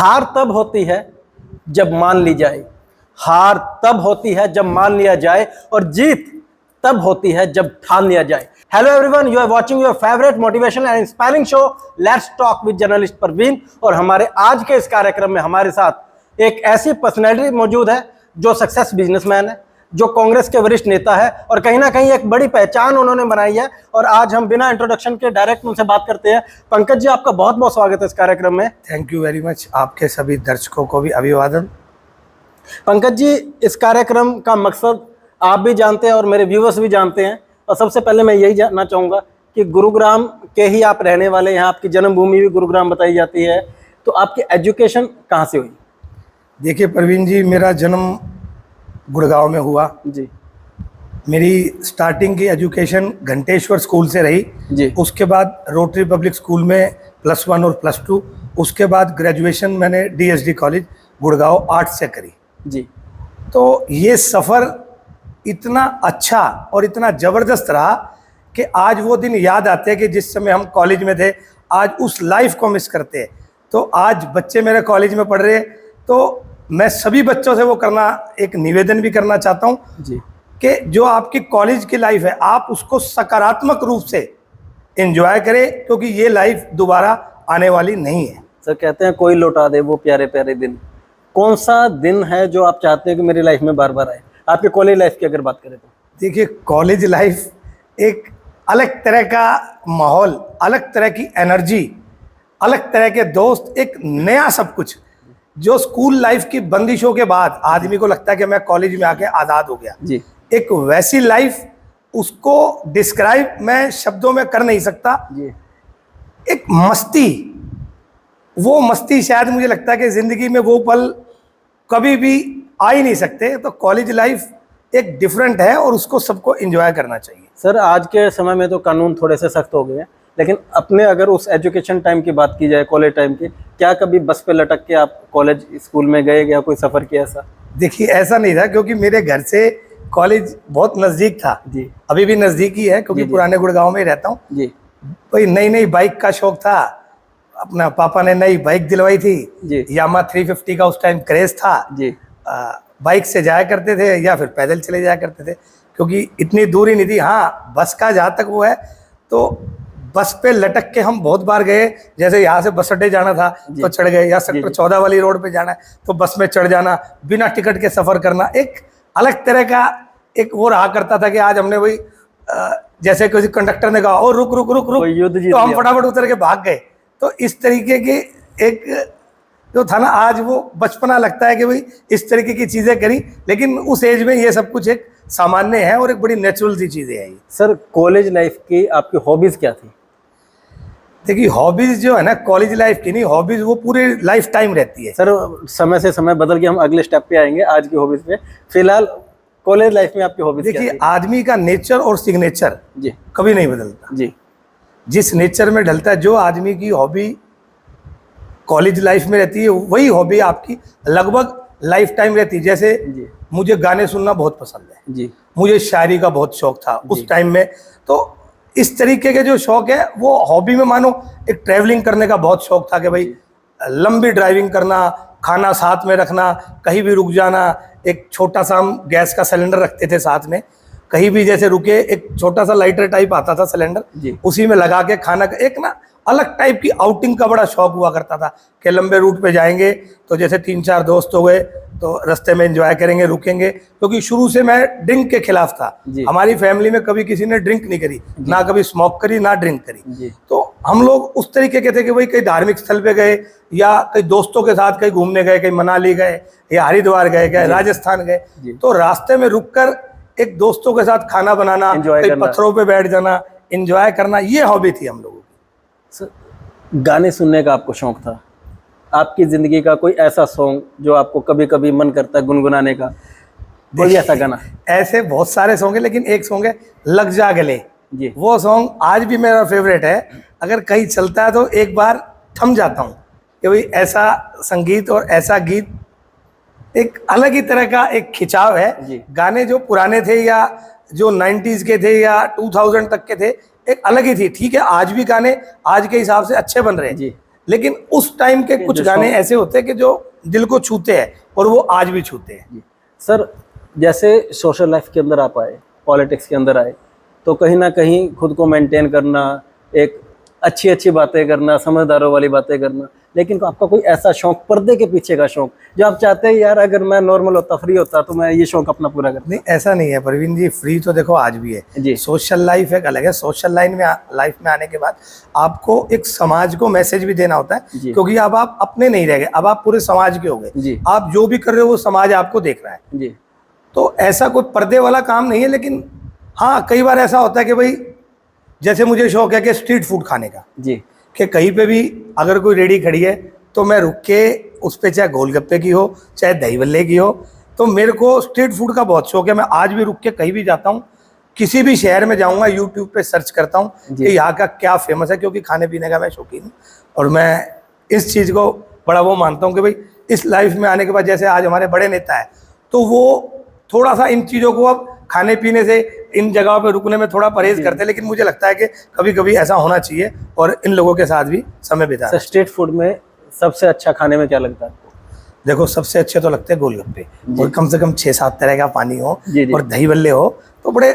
हार तब होती है जब मान ली जाए, हार तब होती है जब मान लिया जाए, और जीत तब होती है जब ठान लिया जाए। Hello everyone, you are watching your favourite motivational and inspiring show let's talk with journalist Parveen. और हमारे आज के इस कार्यक्रम में हमारे साथ एक ऐसी पर्सनैलिटी मौजूद है जो सक्सेस बिजनेसमैन है, जो कांग्रेस के वरिष्ठ नेता है, और कहीं ना कहीं एक बड़ी पहचान उन्होंने बनाई है। और आज हम बिना इंट्रोडक्शन के डायरेक्ट उनसे बात करते हैं। पंकज जी, आपका बहुत बहुत स्वागत है इस कार्यक्रम में। Thank you very much. आपके सभी दर्शकों को भी अभिवादन। पंकज जी, इस कार्यक्रम का मकसद आप भी जानते हैं और मेरे व्यूवर्स भी जानते हैं। और सबसे पहले मैं यही जानना चाहूँगा कि गुरुग्राम के ही आप रहने वाले, यहाँ आपकी जन्मभूमि भी गुरुग्राम बताई जाती है, तो आपकी एजुकेशन कहाँ से हुई? देखिए प्रवीण जी, मेरा जन्म गुड़गांव में हुआ जी मेरी स्टार्टिंग की एजुकेशन घंटेश्वर स्कूल से रही जी। उसके बाद रोटरी पब्लिक स्कूल में +1 और +2, उसके बाद ग्रेजुएशन मैंने DSD कॉलेज गुड़गांव आर्ट्स से करी जी। तो ये सफ़र इतना अच्छा और इतना ज़बरदस्त रहा कि आज वो दिन याद आते हैं कि जिस समय हम कॉलेज में थे, आज उस लाइफ को मिस करते हैं। तो आज बच्चे मेरे कॉलेज में पढ़ रहे हैं, तो मैं सभी बच्चों से वो करना, एक निवेदन भी करना चाहता हूँ जी कि जो आपकी कॉलेज की लाइफ है, आप उसको सकारात्मक रूप से एंजॉय करें, क्योंकि ये लाइफ दोबारा आने वाली नहीं है। सर, कहते हैं कोई लौटा दे वो प्यारे प्यारे दिन। कौन सा दिन है जो आप चाहते हैं कि मेरी लाइफ में बार बार आए? आपके कॉलेज लाइफ की अगर बात करें तो देखिए, कॉलेज लाइफ एक अलग तरह का माहौल, अलग तरह की एनर्जी, अलग तरह के दोस्त, एक नया सब कुछ, जो स्कूल लाइफ की बंदिशों के बाद आदमी को लगता है कि मैं कॉलेज में आके आज़ाद हो गया जी। एक वैसी लाइफ, उसको डिस्क्राइब मैं शब्दों में कर नहीं सकता जी। एक मस्ती, वो मस्ती शायद मुझे लगता है कि ज़िंदगी में वो पल कभी भी आ ही नहीं सकते। तो कॉलेज लाइफ एक डिफरेंट है और उसको सबको एंजॉय करना चाहिए। सर, आज के समय में तो कानून थोड़े से सख्त हो गए हैं, लेकिन अपने अगर उस एजुकेशन टाइम की बात की जाए, कॉलेज टाइम की, क्या कभी बस पे लटक के आप कॉलेज स्कूल में गए या कोई सफ़र किया ऐसा? देखिए, ऐसा नहीं था, क्योंकि मेरे घर से कॉलेज बहुत नज़दीक था जी। अभी भी नज़दीक ही है, क्योंकि पुराने गुड़गांव में ही रहता हूँ जी। भाई। नई नई बाइक का शौक था, अपना पापा ने नई बाइक दिलवाई थी जी। यामा 350 का उस टाइम क्रेज था जी। बाइक से जाया करते थे या फिर पैदल चले जाया करते थे, क्योंकि इतनी दूरी नहीं थी। हाँ, बस का जहाँ तक वो है, तो बस पे लटक के हम बहुत बार गए। जैसे यहाँ से बस अड्डे जाना था तो चढ़ गए, या सेक्टर 14 वाली रोड पे जाना है तो बस में चढ़ जाना, बिना टिकट के सफ़र करना, एक अलग तरह का एक वो रहा करता था कि आज हमने वही जैसे किसी कंडक्टर ने कहा, ओ रुक रुक रुक रुक, तो हम फटाफट उतर के भाग गए। तो इस तरीके की एक जो था ना, आज वो बचपना लगता है कि भाई इस तरीके की चीज़ें करी, लेकिन उस एज में ये सब कुछ एक सामान्य है और एक बड़ी नेचुरल सी चीज़ें हैं ये। सर, कॉलेज लाइफ की आपकी हॉबीज़ क्या थी? देखिए, हॉबीज़ जो है ना, कॉलेज लाइफ की नहीं, हॉबीज़ वो पूरे लाइफ टाइम रहती है। सर, समय से समय बदल के हम अगले स्टेप पे आएंगे आज की हॉबीज़ पे। फिलहाल कॉलेज लाइफ में आपकी हॉबीज़ क्या थी? देखिए, आदमी का नेचर और सिग्नेचर जी कभी नहीं बदलता। जी। जिस नेचर में ढलता है, जो आदमी की हॉबी कॉलेज लाइफ में रहती है, वही हॉबी आपकी लगभग लाइफ टाइम रहती है। जैसे मुझे गाने सुनना बहुत पसंद है जी। मुझे शायरी का बहुत शौक था उस टाइम में। तो इस तरीके के जो शौक है वो हॉबी में, मानो एक ट्रैवलिंग करने का बहुत शौक था कि भाई लंबी ड्राइविंग करना, खाना साथ में रखना, कहीं भी रुक जाना। एक छोटा सा हम गैस का सिलेंडर रखते थे साथ में, कहीं भी जैसे रुके, एक छोटा सा लाइटर टाइप आता था सिलेंडर, उसी में लगा के खाना का एक ना अलग टाइप की आउटिंग का बड़ा शौक हुआ करता था कि लंबे रूट पे जाएंगे तो जैसे 3-4 दोस्त हो गए तो रास्ते में एंजॉय करेंगे, रुकेंगे। क्योंकि शुरू से मैं ड्रिंक के खिलाफ था। हमारी फैमिली में कभी किसी ने ड्रिंक नहीं करी, ना कभी स्मोक करी, ना ड्रिंक करी। तो हम लोग उस तरीके के थे कि भाई कहीं धार्मिक स्थल पे गए या कहीं दोस्तों के साथ कहीं घूमने गए, कहीं मनाली गए या हरिद्वार गए, कहीं राजस्थान गए, तो रास्ते में रुक कर एक दोस्तों के साथ खाना बनाना, कहीं पत्थरों पे बैठ जाना, एंजॉय करना, ये हॉबी थी हम लोगों की। सर, गाने सुनने का आपको शौक था? आपकी ज़िंदगी का कोई ऐसा सॉन्ग जो आपको कभी कभी मन करता है गुनगुनाने का, कोई ऐसा गाना? ऐसे बहुत सारे सॉन्ग है, लेकिन एक सॉन्ग है लग जा गले जी। वो सॉन्ग आज भी मेरा फेवरेट है। अगर कहीं चलता है तो एक बार थम जाता हूँ कि भाई ऐसा संगीत और ऐसा गीत एक अलग ही तरह का एक खिंचाव है। गाने जो पुराने थे या जो 90s के थे या 2000 तक के थे, एक अलग ही थी। ठीक है, आज भी गाने आज के हिसाब से अच्छे बन रहे हैं, लेकिन उस टाइम के कुछ गाने ऐसे होते हैं कि जो दिल को छूते हैं और वो आज भी छूते हैं। सर जैसे सोशल लाइफ के अंदर आप आए, पॉलिटिक्स के अंदर आए, तो कहीं ना कहीं खुद को मेंटेन करना, एक अच्छी अच्छी बातें करना, समझदारों वाली बातें करना, लेकिन आपका कोई ऐसा शौक, पर्दे के पीछे का शौक, जो आप चाहते हैं यार अगर मैं नॉर्मल होता, फ्री होता, तो मैं ये शौक अपना पूरा करता? नहीं, ऐसा नहीं है प्रवीण जी, फ्री तो देखो आज भी है जी। सोशल लाइफ एक अलग है। सोशल लाइफ में आने के बाद आपको एक समाज को मैसेज भी देना होता है, जी। क्योंकि अब आप अपने नहीं रह गए, अब आप पूरे समाज के हो गए। जी। आप जो भी कर रहे हो वो समाज आपको देख रहा है। जी। तो ऐसा कोई पर्दे वाला काम नहीं है, लेकिन हाँ कई बार ऐसा होता है कि भाई जैसे मुझे शौक है कि स्ट्रीट फूड खाने का, जी। कि कहीं पे भी अगर कोई रेडी खड़ी है तो मैं रुक के उस पे, चाहे गोलगप्पे की हो चाहे दही बल्ले की हो, तो मेरे को स्ट्रीट फूड का बहुत शौक है। मैं आज भी रुक के कहीं भी जाता हूँ, किसी भी शहर में जाऊँगा, यूट्यूब पे सर्च करता हूँ कि यहाँ का क्या फेमस है, क्योंकि खाने पीने का मैं शौकीन हूँ। और मैं इस चीज़ को बड़ा वो मानता हूँ कि भाई इस लाइफ में आने के बाद, जैसे आज हमारे बड़े नेता है, तो वो थोड़ा सा इन चीज़ों को, अब खाने पीने से, इन जगहों पे रुकने में थोड़ा परहेज करते हैं, लेकिन मुझे लगता है कि कभी कभी ऐसा होना चाहिए और इन लोगों के साथ भी समय बिताना। सर स्ट्रीट फूड में सबसे अच्छा खाने में क्या लगता है आपको? देखो सबसे अच्छे तो लगते हैं गोलगप्पे, और कम से कम 6-7 तरह का पानी हो जी। और दही बल्ले हो, तो बड़े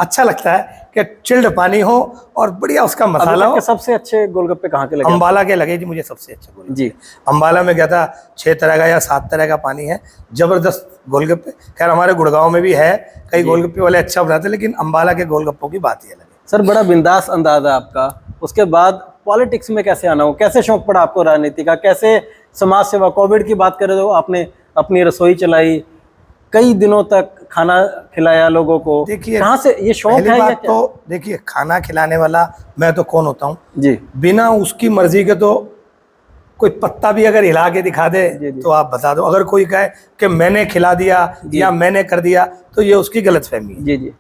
अच्छा लगता है कि चिल्ड पानी हो और बढ़िया उसका मसाला हो। सबसे अच्छे गोलगप्पे कहाँ के लगे? अम्बाला के लगे जी मुझे सबसे अच्छा गोलगप्पे। जी। अम्बाला में गया था, 6 तरह का या 7 तरह का पानी है, जबरदस्त गोलगप्पे। खैर हमारे गुड़गांव में भी है, कई गोलगप्पे वाले अच्छा बनाते हैं, लेकिन अम्बाला के गोलगप्पों की बात ही अलग है। सर बड़ा बिंदास अंदाज है आपका। उसके बाद पॉलिटिक्स में कैसे आना हो, कैसे शौक पड़ा आपको राजनीति का, कैसे समाज सेवा? कोविड की बात करें तो आपने अपनी रसोई चलाई, कई दिनों तक खाना खिलाया लोगों को। देखिए कहाँ से ये शौक है? बात तो देखिए, खाना खिलाने वाला मैं तो कौन होता हूँ जी। बिना उसकी मर्जी के तो कोई पत्ता भी अगर हिला के दिखा दे जी। तो आप बता दो। अगर कोई कहे कि मैंने खिला दिया या मैंने कर दिया, तो ये उसकी गलतफहमी है। जी। जी।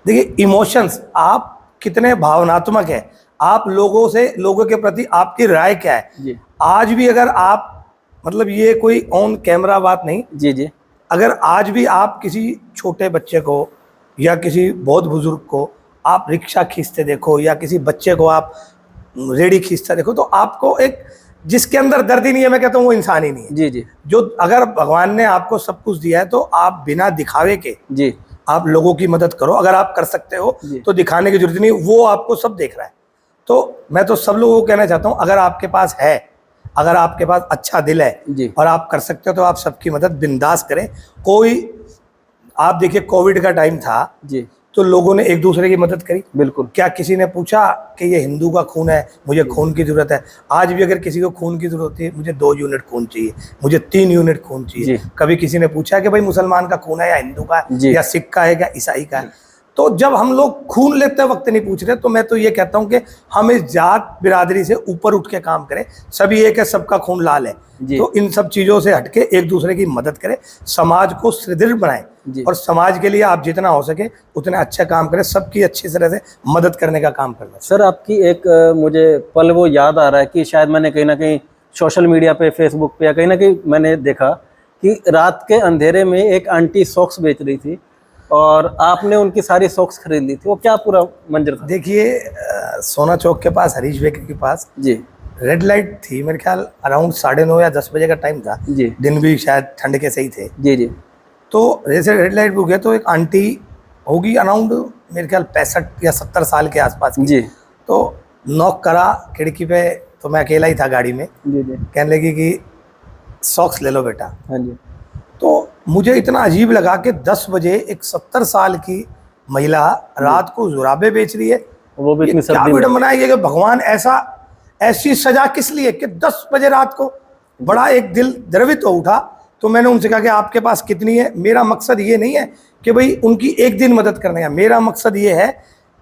देखिए इमोशंस, आप कितने भावनात्मक है, आप लोगों के प्रति आपकी राय क्या है। जी। आज भी अगर आप, मतलब ये कोई ऑन कैमरा बात नहीं, जी। जी। अगर आज भी आप किसी छोटे बच्चे को या किसी बहुत बुजुर्ग को आप रिक्शा खींचते देखो, या किसी बच्चे को आप रेडी खींचता देखो, तो आपको एक, जिसके अंदर दर्द ही नहीं है, मैं कहता हूँ वो इंसान ही नहीं है। जी। जी। जो, अगर भगवान ने आपको सब कुछ दिया है तो आप बिना दिखावे के जी। आप लोगों की मदद करो। अगर आप कर सकते हो तो दिखाने की जरूरत नहीं, वो आपको सब देख रहा है। तो मैं तो सब लोगों को कहना चाहता हूँ, अगर आपके पास है, अगर आपके पास अच्छा दिल है और आप कर सकते हो, तो आप सबकी मदद बिंदास करें। कोई, आप देखिए कोविड का टाइम था जी, तो लोगों ने एक दूसरे की मदद करी। बिल्कुल। क्या किसी ने पूछा कि ये हिंदू का खून है, मुझे खून की जरूरत है? आज भी अगर किसी को खून की जरूरत है, मुझे 2 यूनिट खून चाहिए, मुझे 3 यूनिट खून चाहिए। कभी किसी ने पूछा कि भाई मुसलमान का खून है या हिंदू का है, या सिख का है या ईसाई का है? तो जब हम लोग खून लेते वक्त नहीं पूछ रहे, तो मैं तो ये कहता हूँ कि हम इस जात बिरादरी से ऊपर उठ के काम करें। सभी एक है, सबका खून लाल है। तो इन सब चीज़ों से हटके एक दूसरे की मदद करें, समाज को सुदृढ़ बनाएं, और समाज के लिए आप जितना हो सके उतने अच्छे काम करें, सबकी अच्छी तरह से मदद करने का काम करना। सर आपकी एक मुझे पल वो याद आ रहा है कि शायद मैंने कहीं ना कहीं सोशल मीडिया पे, फेसबुक पे, या कहीं ना कहीं मैंने देखा कि रात के अंधेरे में एक आंटी सॉक्स बेच रही थी और आपने उनकी सारी सॉक्स खरीद ली थी। वो क्या पूरा मंजर था? देखिए सोना चौक के पास, हरीश बेकरी के पास जी, रेड लाइट थी, मेरे ख्याल अराउंड 9:30 या 10 बजे का टाइम था। जी। दिन भी शायद ठंड के सही थे। जी। जी। तो जैसे रेड लाइट रुक गया तो एक आंटी होगी अराउंड मेरे ख्याल 65 या 70 साल के आसपास की। जी। तो नॉक करा खिड़की पे, तो मैं अकेला ही था गाड़ी में। जी। जी। कहने लगी कि सॉक्स ले लो बेटा। हाँ जी। तो मुझे इतना अजीब लगा कि 10 बजे एक 70 साल की महिला रात को जुराबे बेच रही है। वो भी इतनी क्या सर्दी में। विडंबना है कि भगवान ऐसी सजा किस लिए कि 10 बजे रात को? बड़ा एक दिल द्रवित हो उठा। तो मैंने उनसे कहा कि आपके पास कितनी है? मेरा मकसद ये नहीं है कि भाई उनकी एक दिन मदद करने का, मेरा मकसद ये है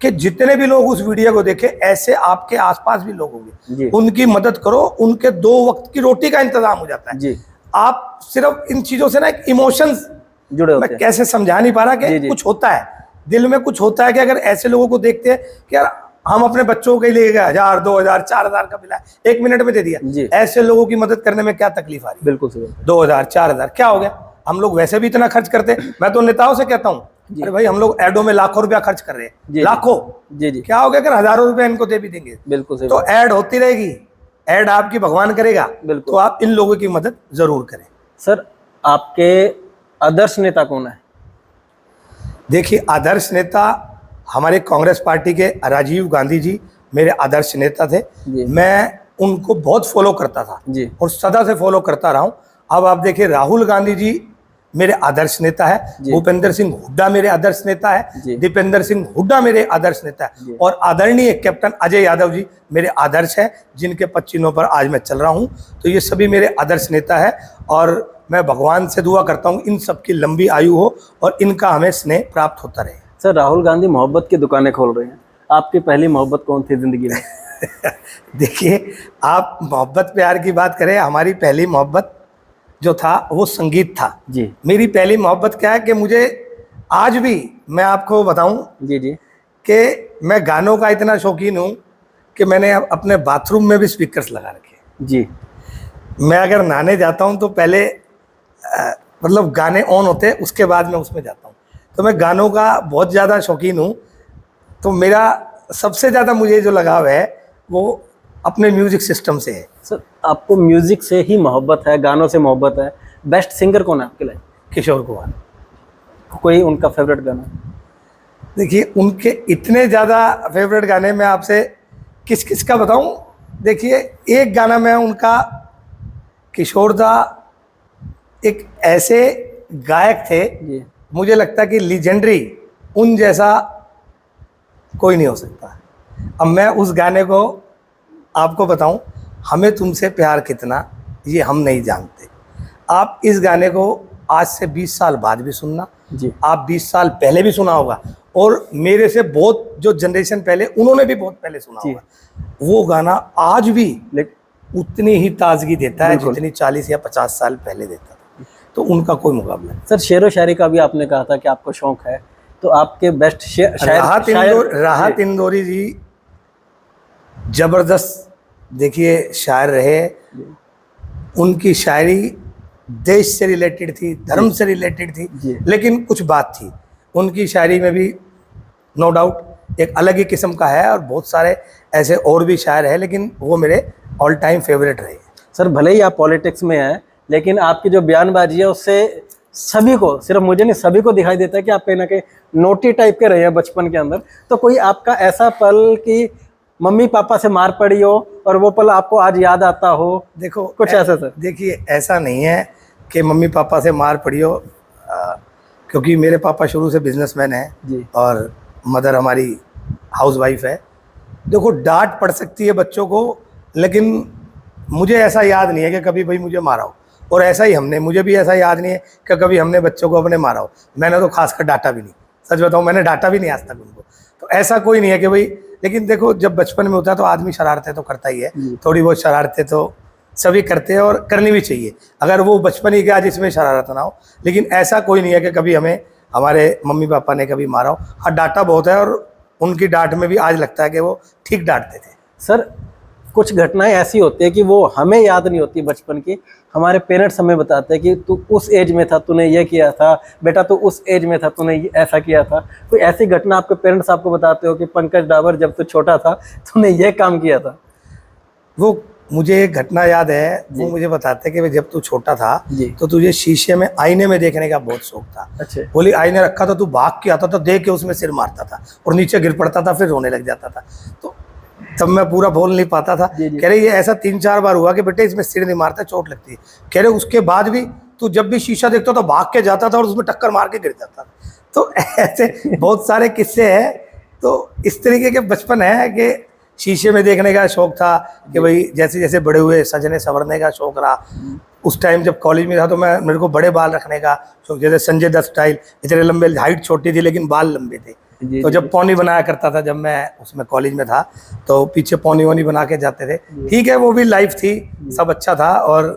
कि जितने भी लोग उस वीडियो को देखें, ऐसे आपके आसपास भी लोग होंगे, उनकी मदद करो, उनके 2 वक्त की रोटी का इंतजाम हो जाता है। जी। आप सिर्फ इन चीजों से ना एक इमोशंस जुड़े होते मैं हैं। कैसे समझा नहीं पा रहा कि कुछ होता है दिल में, कुछ होता है कि अगर ऐसे लोगों को देखते हैं कि यार हम अपने बच्चों के लिए 1000, 2000, 4000 का मिला, 1 मिनट में दे दिया, ऐसे लोगों की मदद करने में क्या तकलीफ आ रही है? बिल्कुल सही। 2000, 4000 क्या हो गया? हम लोग वैसे भी इतना खर्च करते। मैं तो नेताओं से कहता हूँ, अरे भाई हम लोग एडो में लाखों रुपया खर्च कर रहे हैं, लाखों। जी। जी। क्या हो गया अगर हजारों रुपया इनको दे भी देंगे? बिल्कुल सही। तो ऐड होती रहेगी, ऐड आपकी भगवान करेगा बिल्कुल। तो आप इन लोगों की मदद जरूर करें। सर आपके आदर्श नेता कौन है? देखिए, आदर्श नेता हमारे कांग्रेस पार्टी के राजीव गांधी जी मेरे आदर्श नेता थे। जी। मैं उनको बहुत फॉलो करता था जी। और सदा से फॉलो करता रहा हूं। अब आप देखिए, राहुल गांधी जी मेरे आदर्श नेता है, जी। भूपेंद्र सिंह हुड्डा मेरे आदर्श नेता है, जी। दीपेंद्र सिंह हुड्डा मेरे आदर्श नेता जी। है, और आदरणीय कैप्टन अजय यादव जी मेरे आदर्श है, जिनके पच्चीनों पर आज मैं चल रहा हूं। तो ये सभी मेरे आदर्श नेता है और मैं भगवान से दुआ करता हूं इन सबकी लंबी आयु हो और इनका हमें स्नेह प्राप्त होता रहे। सर राहुल गांधी मोहब्बत की दुकानें खोल रहे हैं, आपकी पहली मोहब्बत कौन थी जिंदगी में? देखिए, आप मोहब्बत प्यार की बात करें, हमारी पहली मोहब्बत जो था वो संगीत था। जी। मेरी पहली मोहब्बत क्या है कि मुझे आज भी, मैं आपको बताऊं जी। जी। कि मैं गानों का इतना शौकीन हूं कि मैंने अपने बाथरूम में भी स्पीकर्स लगा रखे हैं। जी। मैं अगर नहाने जाता हूं तो पहले मतलब गाने ऑन होते हैं, उसके बाद मैं उसमें जाता हूं। तो मैं गानों का बहुत ज़्यादा शौकीन हूं। तो मेरा सबसे ज़्यादा मुझे जो लगाव है वो अपने म्यूजिक सिस्टम से है। सर आपको म्यूजिक से ही मोहब्बत है, गानों से मोहब्बत है, बेस्ट सिंगर कौन है आपके लिए? किशोर कुमार। कोई उनका फेवरेट गाना? देखिए, उनके इतने ज़्यादा फेवरेट गाने मैं आपसे किस किस का बताऊं। देखिए, एक गाना मैं उनका, किशोर दा एक ऐसे गायक थे, जी। मुझे लगता है कि लीजेंडरी, उन जैसा कोई नहीं हो सकता। अब मैं उस गाने को आपको बताऊं, हमें तुमसे प्यार कितना ये हम नहीं जानते। आप इस गाने को आज से 20 साल बाद भी सुनना, जी। आप 20 साल पहले भी सुना होगा, और मेरे से बहुत जो जनरेशन पहले, उन्होंने भी बहुत पहले सुना जी। होगा। वो गाना आज भी लेकिन उतनी ही ताजगी देता है बिल्कुल। जितनी 40 या 50 साल पहले देता था। तो उनका कोई मुकाबला नहीं। सर शेरो शायरी का भी आपने कहा था कि आपको शौक है, तो आपके बेस्ट राहत इंदौरी जी जबरदस्त, देखिए, शायर रहे। उनकी शायरी देश से रिलेटेड थी, धर्म से रिलेटेड थी, जी। लेकिन कुछ बात थी उनकी शायरी में भी, नो डाउट एक अलग ही किस्म का है। और बहुत सारे ऐसे और भी शायर हैं, लेकिन वो मेरे ऑल टाइम फेवरेट रहे। सर भले ही आप पॉलिटिक्स में हैं, लेकिन आपकी जो बयानबाजी है उससे सभी को, सिर्फ मुझे नहीं सभी को दिखाई देता है कि आप कहीं ना कहीं नोटी टाइप के रहे हैं बचपन के अंदर। तो कोई आपका ऐसा पल कि मम्मी पापा से मार पड़ी हो और वो पल आपको आज याद आता हो? देखो, कुछ ऐसा सर? देखिए, ऐसा नहीं है कि मम्मी पापा से मार पड़ी हो, क्योंकि मेरे पापा शुरू से बिजनेसमैन हैं जी। और मदर हमारी हाउसवाइफ है। देखो, डांट पड़ सकती है बच्चों को, लेकिन मुझे ऐसा याद नहीं है कि कभी भाई मुझे मारा हो, और ऐसा ही मुझे भी ऐसा याद नहीं है कि कभी हमने बच्चों को अपने मारा हो। मैंने तो खासकर डांटा भी नहीं, सच बताऊं, मैंने डांटा भी नहीं आज तक उनको। तो ऐसा कोई नहीं है कि भाई, लेकिन देखो, जब बचपन में होता है तो आदमी शरारतें तो करता ही है, थोड़ी बहुत शरारतें तो सभी करते हैं और करनी भी चाहिए, अगर वो बचपन ही का जिसमें शरारत ना हो। लेकिन ऐसा कोई नहीं है कि कभी हमें हमारे मम्मी पापा ने कभी मारा हो। हाँ, डांटा बहुत है, और उनकी डांट में भी आज लगता है कि वो ठीक डांटते थे। सर कुछ घटनाएं ऐसी होती है कि वो हमें याद नहीं होती बचपन की, हमारे पेरेंट्स हमें बताते हैं कि तू उस एज में था, तूने ये किया था बेटा, तू उस एज में था, तूने ऐसा किया था। कोई ऐसी घटना आपके पेरेंट्स आपको बताते हो कि पंकज डाबर जब तू छोटा था तूने ये काम किया था? वो मुझे एक घटना याद है, वो मुझे बताते कि जब तू छोटा था जी। तो तुझे शीशे में आईने में देखने का बहुत शौक था। अच्छा। बोली, आईने रखा था, तू भाग के आता था, देख के उसमें सिर मारता था और नीचे गिर पड़ता था, फिर रोने लग जाता था। तो तब मैं पूरा बोल नहीं पाता था। जी। कह रहे ये ऐसा 3-4 बार हुआ कि बेटे इसमें सिर नहीं मारता, चोट लगती है। कह रहे उसके बाद भी तू जब भी शीशा देखता तो भाग के जाता था और उसमें टक्कर मार के गिर जाता था। तो ऐसे बहुत सारे किस्से हैं। तो इस तरीके के बचपन है कि शीशे में देखने का शौक था कि भाई जैसे जैसे बड़े हुए सजने संवरने का शौक रहा। उस टाइम जब कॉलेज में था तो मेरे को बड़े बाल रखने का शौक, जैसे संजय दत्त स्टाइल, इतने लंबे, हाइट छोटी थी लेकिन बाल लंबे थे। तो जब पौनी बनाया करता था, जब मैं उसमें कॉलेज में था, तो पीछे पौनी वोनी बना के जाते थे। ठीक है, वो भी लाइफ थी, सब अच्छा था, और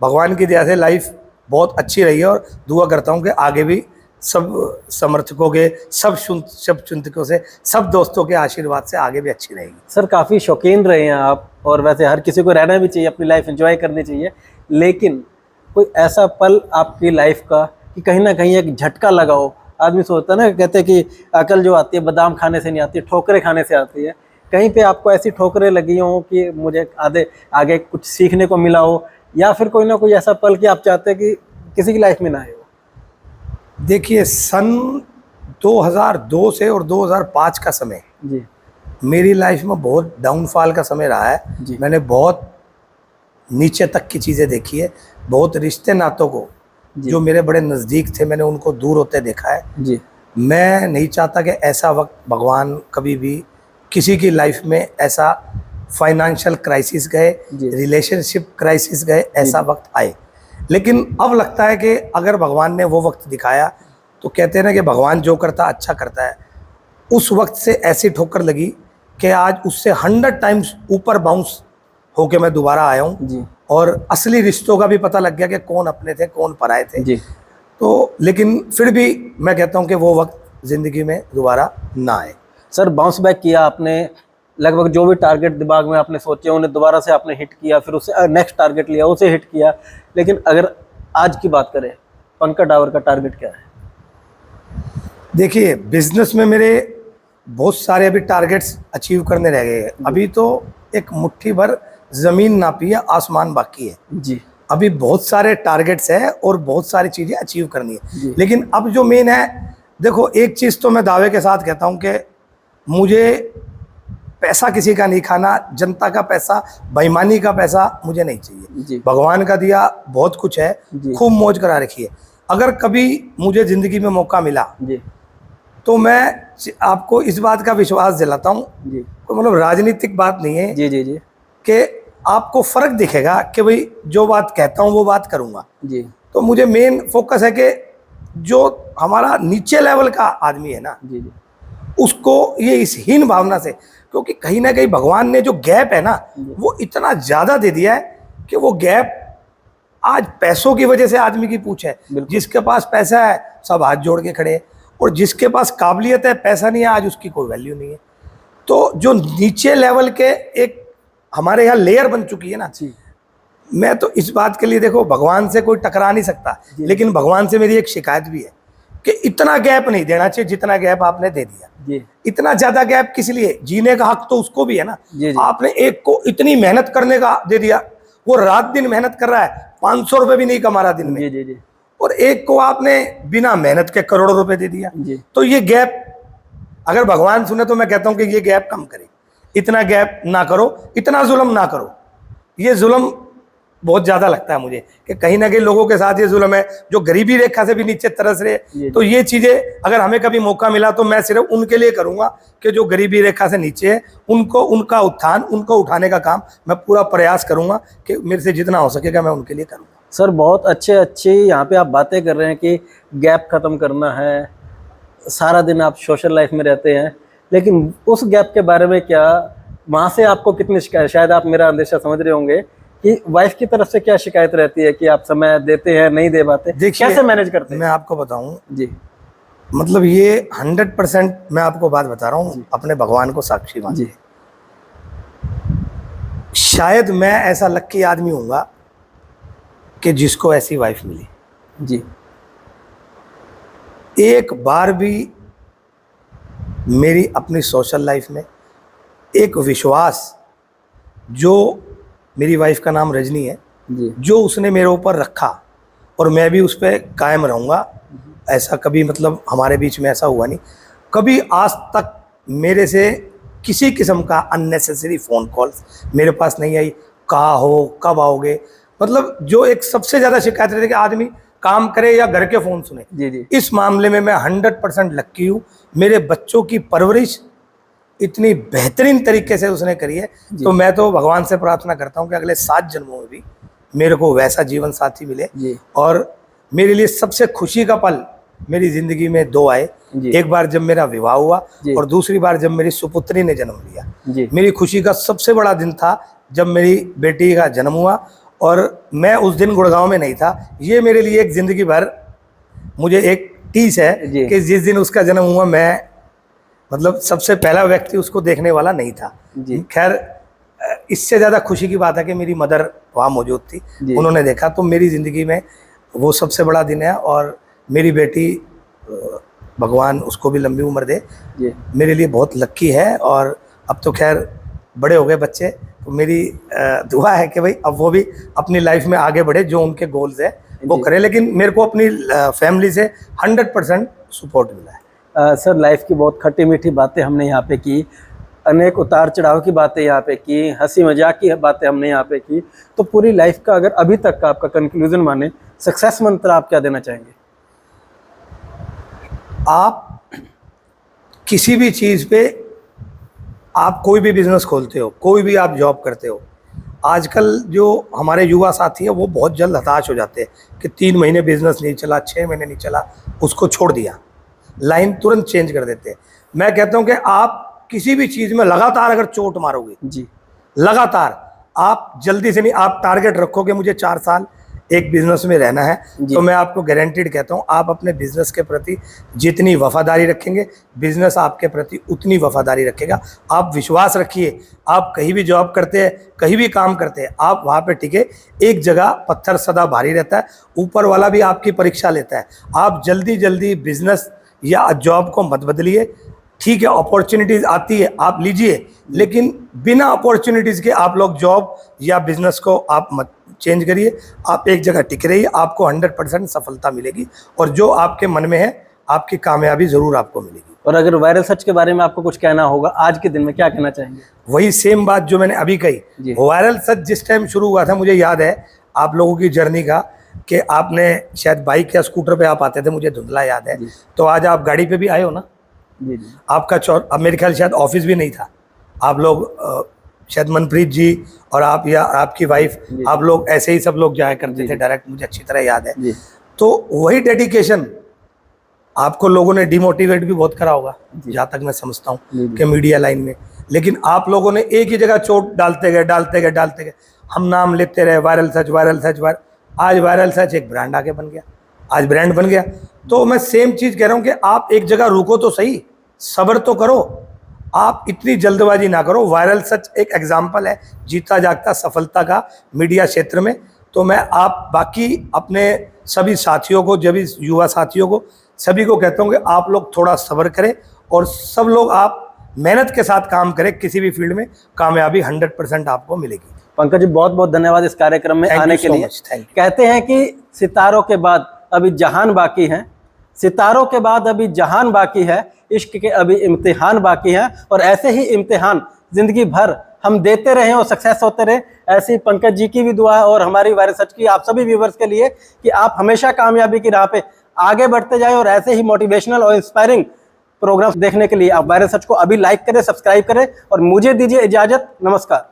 भगवान की दया से लाइफ बहुत अच्छी रही है। और दुआ करता हूँ कि आगे भी सब समर्थकों के, सब चिंतकों से, सब दोस्तों के आशीर्वाद से आगे भी अच्छी रहेगी। सर काफ़ी शौकीन रहे हैं आप, और वैसे हर किसी को रहना भी चाहिए, अपनी लाइफ एंजॉय करनी चाहिए। लेकिन कोई ऐसा पल आपकी लाइफ का कि कहीं ना कहीं एक झटका लगा हो? आदमी सोचता है ना, कहते हैं कि अकल जो आती है बादाम खाने से नहीं आती, ठोकरें खाने से आती है। कहीं पे आपको ऐसी ठोकरें लगी हो कि मुझे आगे कुछ सीखने को मिला हो, या फिर कोई ना कोई ऐसा पल कि आप चाहते हैं कि किसी की लाइफ में ना आए हो? देखिए, सन 2002 से और 2005 का समय जी मेरी लाइफ में बहुत डाउनफॉल का समय रहा है। जी। मैंने बहुत नीचे तक की चीज़ें देखी है, बहुत रिश्ते नातों को जी। जो मेरे बड़े नज़दीक थे मैंने उनको दूर होते देखा है। जी मैं नहीं चाहता कि ऐसा वक्त भगवान कभी भी किसी की लाइफ में ऐसा फाइनेंशियल क्राइसिस गए, जी। रिलेशनशिप क्राइसिस गए, ऐसा वक्त आए। लेकिन अब लगता है कि अगर भगवान ने वो वक्त दिखाया, तो कहते हैं ना कि भगवान जो करता अच्छा करता है। उस वक्त से ऐसी ठोकर लगी कि आज उससे 100 टाइम्स ऊपर बाउंस होके मैं दोबारा आया हूँ। जी और असली रिश्तों का भी पता लग गया कि कौन अपने थे कौन पराए थे। जी। तो लेकिन फिर भी मैं कहता हूँ कि वो वक्त ज़िंदगी में दोबारा ना आए। सर, बाउंस बैक किया आपने, लगभग जो भी टारगेट दिमाग में आपने सोचे उन्हें दोबारा से आपने हिट किया, फिर उससे नेक्स्ट टारगेट लिया, उसे हिट किया। लेकिन अगर आज की बात करें, पंकज डावर का टारगेट क्या है? देखिए, बिजनेस में मेरे बहुत सारे अभी टारगेट्स अचीव करने रह गए हैं। अभी तो एक मुट्ठी भर ज़मीन नापी है, आसमान बाकी है। जी अभी बहुत सारे टारगेट्स हैं और बहुत सारी चीज़ें अचीव करनी है। जी। लेकिन अब जो मेन है, देखो एक चीज़ तो मैं दावे के साथ कहता हूँ कि मुझे पैसा किसी का नहीं खाना, जनता का पैसा, बेईमानी का पैसा मुझे नहीं चाहिए। जी भगवान का दिया बहुत कुछ है, जी। खूब मौज करा रखी है। अगर कभी मुझे ज़िंदगी में मौका मिला जी तो मैं आपको इस बात का विश्वास दिलाता हूँ, जी कोई मतलब राजनीतिक बात नहीं है, जी जी जी कि आपको फ़र्क दिखेगा कि भाई जो बात कहता हूँ वो बात करूँगा। जी तो मुझे मेन फोकस है कि जो हमारा नीचे लेवल का आदमी है ना, जी जी उसको ये इस हीन भावना से, क्योंकि कहीं ना कहीं भगवान ने जो गैप है ना वो इतना ज़्यादा दे दिया है कि वो गैप आज पैसों की वजह से आदमी की पूछ है। बिल्कुल। जिसके पास पैसा है सब हाथ जोड़ के खड़े हैं, और जिसके पास काबिलियत है पैसा नहीं है आज उसकी कोई वैल्यू नहीं है। तो जो नीचे लेवल के एक हमारे यहाँ लेयर बन चुकी है ना, जी मैं तो इस बात के लिए, देखो भगवान से कोई टकरा नहीं सकता, लेकिन भगवान से मेरी एक शिकायत भी है कि इतना गैप नहीं देना चाहिए जितना गैप आपने दे दिया। जी इतना ज्यादा गैप किस लिए? जीने का हक तो उसको भी है ना। जी जी। आपने एक को इतनी मेहनत करने का दे दिया, वो रात दिन मेहनत कर रहा है, 500 रुपए भी नहीं कमा रहा दिन में, जी जी जी और एक को आपने बिना मेहनत के करोड़ों रुपए दे दिया। जी। तो ये गैप अगर भगवान सुने तो मैं कहता हूं कि ये गैप कम करे, इतना गैप ना करो, इतना जुल्म ना करो। ये जुल्म बहुत ज़्यादा लगता है मुझे कि कहीं ना कहीं लोगों के साथ ये जुल्म है जो गरीबी रेखा से भी नीचे तरस रहे। तो ये चीज़ें अगर हमें कभी मौका मिला तो मैं सिर्फ उनके लिए करूँगा कि जो गरीबी रेखा से नीचे है, उनको उनका उत्थान, उनको उठाने का काम मैं पूरा प्रयास करूँगा कि मेरे से जितना हो सकेगा मैं उनके लिए करूँगा। सर, बहुत अच्छे यहाँ पे आप बातें कर रहे हैं कि गैप ख़त्म करना है, सारा दिन आप सोशल लाइफ में रहते हैं, लेकिन उस गैप के बारे में क्या, वहाँ से आपको कितनी शिकायत, शायद आप मेरा अंदेशा समझ रहे होंगे कि वाइफ की तरफ से क्या शिकायत रहती है कि आप समय देते हैं, नहीं दे पाते, कैसे मैनेज करते हैं? मैं आपको बताऊं जी मतलब ये 100% मैं आपको बात बता रहा हूँ, अपने भगवान को साक्षी मान जी शायद मैं ऐसा लक्की आदमी हूँगा कि जिसको ऐसी वाइफ मिली। जी एक बार भी मेरी अपनी सोशल लाइफ में एक विश्वास, जो मेरी वाइफ का नाम रजनी है, जी जो उसने मेरे ऊपर रखा और मैं भी उस पर कायम रहूँगा, ऐसा कभी मतलब हमारे बीच में ऐसा हुआ नहीं। कभी आज तक मेरे से किसी किस्म का अननेसेसरी फ़ोन कॉल्स मेरे पास नहीं आई, कहाँ हो, कब आओगे, मतलब जो एक सबसे ज़्यादा शिकायत रहती है कि आदमी काम करे या घर के फ़ोन सुने। जी जी इस मामले में मैं 100% लक्की हूँ। मेरे बच्चों की परवरिश इतनी बेहतरीन तरीके से उसने करी है। तो मैं तो भगवान से प्रार्थना करता हूँ कि अगले 7 जन्मों में भी मेरे को वैसा जीवन साथी मिले। जी। और मेरे लिए सबसे खुशी का पल मेरी ज़िंदगी में 2 आए। एक बार जब मेरा विवाह हुआ और दूसरी बार जब मेरी सुपुत्री ने जन्म लिया। जी। मेरी खुशी का सबसे बड़ा दिन था जब मेरी बेटी का जन्म हुआ, और मैं उस दिन गुड़गांव में नहीं था। ये मेरे लिए एक ज़िंदगी भर मुझे एक टीस है कि जिस दिन उसका जन्म हुआ मैं मतलब सबसे पहला व्यक्ति उसको देखने वाला नहीं था। खैर, इससे ज़्यादा खुशी की बात है कि मेरी मदर वहाँ मौजूद थी, उन्होंने देखा। तो मेरी ज़िंदगी में वो सबसे बड़ा दिन है। और मेरी बेटी, भगवान उसको भी लंबी उम्र दे, मेरे लिए बहुत लक्की है। और अब तो खैर बड़े हो गए बच्चे, तो मेरी दुआ है कि भाई अब वो भी अपनी लाइफ में आगे बढ़े, जो उनके गोल्स है वो करें। लेकिन मेरे को अपनी फैमिली से 100% सपोर्ट मिला है। सर, लाइफ की बहुत खट्टी मीठी बातें हमने यहाँ पे की, अनेक उतार चढ़ाव की बातें यहाँ पे की, हंसी मजाक की बातें हमने यहाँ पे की। तो पूरी लाइफ का अगर अभी तक का आपका कंक्लूजन माने, सक्सेस मंत्र आप क्या देना चाहेंगे? आप किसी भी चीज़ पे, आप कोई भी बिजनेस खोलते हो, कोई भी आप जॉब करते हो, आजकल जो हमारे युवा साथी हैं वो बहुत जल्द हताश हो जाते हैं कि 3 महीने बिजनेस नहीं चला, 6 महीने नहीं चला, उसको छोड़ दिया, लाइन तुरंत चेंज कर देते हैं। मैं कहता हूं कि आप किसी भी चीज़ में लगातार अगर चोट मारोगे जी, लगातार, आप जल्दी से नहीं, आप टारगेट रखोगे मुझे 4 साल एक बिजनेस में रहना है, तो मैं आपको गारंटीड कहता हूं, आप अपने बिजनेस के प्रति जितनी वफादारी रखेंगे, बिजनेस आपके प्रति उतनी वफादारी रखेगा। आप विश्वास रखिए, आप कहीं भी जॉब करते हैं, कहीं भी काम करते हैं, आप वहां पे टिके, एक जगह पत्थर सदा भारी रहता है, ऊपर वाला भी आपकी परीक्षा लेता है। आप जल्दी जल्दी बिजनेस या जॉब को मत बदलिए। ठीक है, अपॉर्चुनिटीज आती है, आप लीजिए, लेकिन बिना अपॉर्चुनिटीज के आप लोग जॉब या बिजनेस को आप मत चेंज करिए। आप एक जगह टिक रहिए, आपको 100% सफलता मिलेगी, और जो आपके मन में है आपकी कामयाबी जरूर आपको मिलेगी। और अगर वायरल सच के बारे में आपको कुछ कहना होगा आज के दिन में, क्या कहना चाहेंगे? वही सेम बात जो मैंने अभी कही, वायरल सच जिस टाइम शुरू हुआ था, मुझे याद है आप लोगों की जर्नी का, कि आपने शायद बाइक या स्कूटर पे आप आते थे, मुझे धुंधला याद है। तो आज आप गाड़ी पे भी आए हो ना। जी। आपका अब मेरे ख्याल शायद ऑफिस भी नहीं था, आप लोग शायद मनप्रीत जी और आप या आपकी वाइफ, आप लोग ऐसे ही सब लोग जाया करते थे डायरेक्ट, मुझे अच्छी तरह याद है। तो वही डेडिकेशन आपको लोगों ने डिमोटिवेट भी बहुत करा होगा, जहाँ तक मैं समझता हूँ कि मीडिया लाइन में, लेकिन आप लोगों ने एक ही जगह चोट डालते गए। हम नाम लेते रहे, वायरल सच। आज वायरल सच एक ब्रांड आगे बन गया, आज ब्रांड बन गया। तो मैं सेम चीज़ कह रहा हूँ कि आप एक जगह रुको तो सही, सब्र तो करो, आप इतनी जल्दबाजी ना करो। वायरल सच एक एग्जाम्पल है जीता जागता सफलता का मीडिया क्षेत्र में। तो मैं आप बाकी अपने सभी साथियों को, जब इस युवा साथियों को, सभी को कहता हूँ कि आप लोग थोड़ा सब्र करें, और सब लोग आप मेहनत के साथ काम करें, किसी भी फील्ड में कामयाबी 100% आपको मिलेगी। पंकज जी, बहुत बहुत धन्यवाद इस कार्यक्रम में आने के लिए। कहते हैं कि सितारों के बाद अभी जहान बाकी है, सितारों के बाद अभी जहान बाकी है, इश्क के अभी इम्तिहान बाकी है, और ऐसे ही इम्तिहान जिंदगी भर हम देते रहें और सक्सेस होते रहे। ऐसे ही पंकज जी की भी दुआ है, और हमारी वायरल सच की आप सभी व्यूवर्स के लिए, कि आप हमेशा कामयाबी की राह पे आगे बढ़ते जाए, और ऐसे ही मोटिवेशनल और इंस्पायरिंग प्रोग्राम देखने के लिए आप वायरल सच को अभी लाइक करें, सब्सक्राइब करें, और मुझे दीजिए इजाजत। नमस्कार।